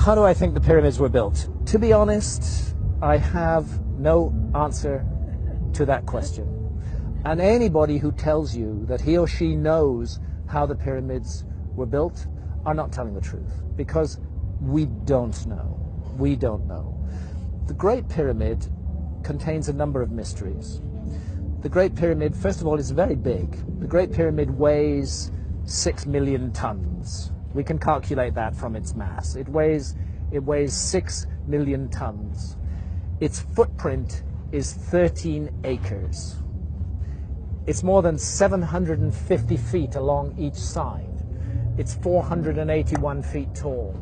How do I think the pyramids were built? To be honest, I have no answer to that question. And anybody who tells you that he or she knows how the pyramids were built are not telling the truth, because we don't know. We don't know. The Great Pyramid contains a number of mysteries. The Great Pyramid, first of all, is very big. The Great Pyramid weighs 6 million tons. We can calculate that from its mass. It weighs 6 million tons. Its footprint is 13 acres. It's more than 750 feet along each side. It's 481 feet tall.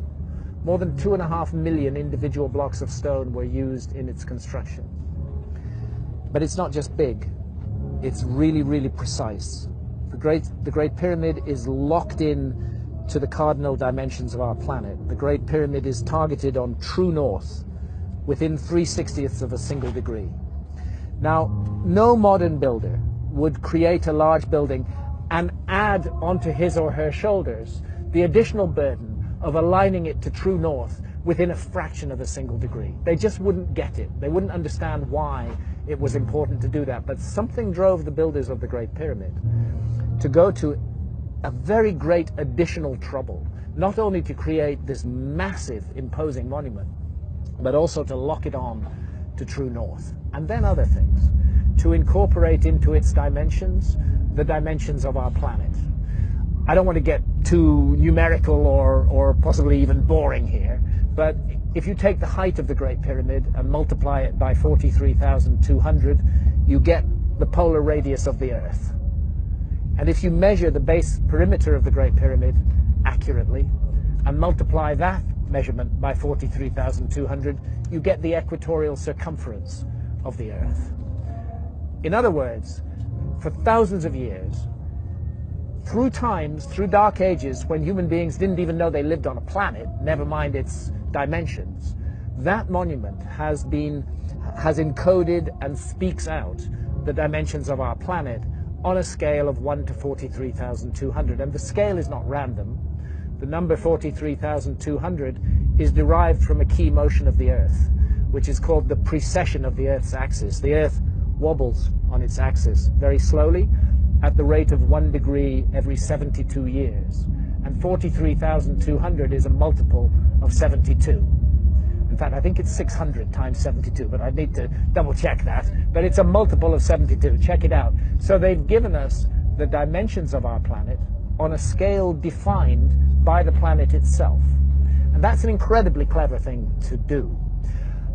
More than 2.5 million individual blocks of stone were used in its construction. But it's not just big. It's really, really precise. The Great Pyramid is locked in to the cardinal dimensions of our planet. The Great Pyramid is targeted on true north within 3/60ths of a single degree. Now, no modern builder would create a large building and add onto his or her shoulders the additional burden of aligning it to true north within a fraction of a single degree. They just wouldn't get it. They wouldn't understand why it was important to do that. But something drove the builders of the Great Pyramid to go to a very great additional trouble, not only to create this massive, imposing monument, but also to lock it on to true north. And then other things, to incorporate into its dimensions the dimensions of our planet. I don't want to get too numerical or possibly even boring here, but if you take the height of the Great Pyramid and multiply it by 43,200, you get the polar radius of the Earth. And if you measure the base perimeter of the Great Pyramid accurately and multiply that measurement by 43,200, you get the equatorial circumference of the Earth. In other words, for thousands of years, through times, through dark ages, when human beings didn't even know they lived on a planet, never mind its dimensions, that monument has encoded and speaks out the dimensions of our planet on a scale of 1 to 43,200. And the scale is not random. The number 43,200 is derived from a key motion of the Earth, which is called the precession of the Earth's axis. The Earth wobbles on its axis very slowly at the rate of 1 degree every 72 years. And 43,200 is a multiple of 72. In fact, I think it's 600 times 72, but I need to double check that. But it's a multiple of 72. Check it out. So they've given us the dimensions of our planet on a scale defined by the planet itself. And that's an incredibly clever thing to do.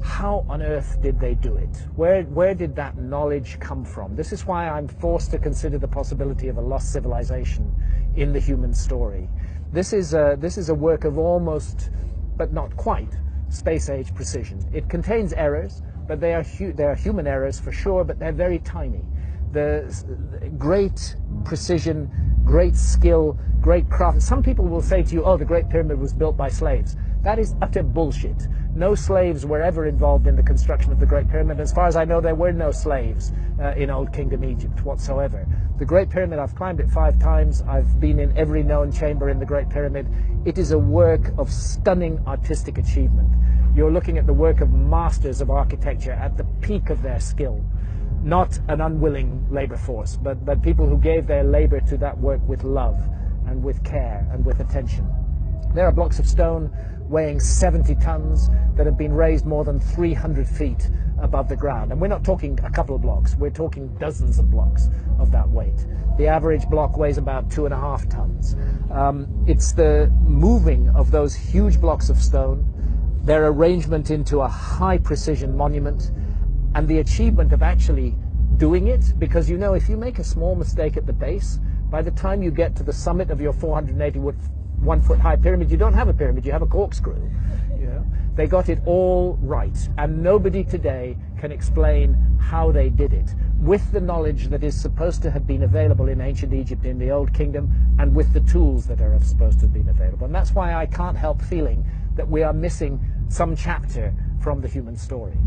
How on earth did they do it? Where did that knowledge come from? This is why I'm forced to consider the possibility of a lost civilization in the human story. This is a work of almost, but not quite, space-age precision. It contains errors, but they are human errors for sure, but they're very tiny. The great precision, great skill, great craft. Some people will say to you, oh, the Great Pyramid was built by slaves. That is utter bullshit. No slaves were ever involved in the construction of the Great Pyramid. As far as I know, there were no slaves in Old Kingdom Egypt whatsoever. The Great Pyramid, I've climbed it 5 times. I've been in every known chamber in the Great Pyramid. It is a work of stunning artistic achievement. You're looking at the work of masters of architecture at the peak of their skill. Not an unwilling labor force, but people who gave their labor to that work with love and with care and with attention. There are blocks of stone weighing 70 tons that have been raised more than 300 feet above the ground. And we're not talking a couple of blocks, we're talking dozens of blocks of that weight. The average block weighs about 2.5 tons. It's the moving of those huge blocks of stone, their arrangement into a high precision monument, and the achievement of actually doing it, because you know, if you make a small mistake at the base, by the time you get to the summit of your 481-foot high pyramid, you don't have a pyramid, you have a corkscrew. You know? They got it all right, and nobody today can explain how they did it, with the knowledge that is supposed to have been available in ancient Egypt, in the Old Kingdom, and with the tools that are supposed to have been available. And that's why I can't help feeling that we are missing some chapter from the human story.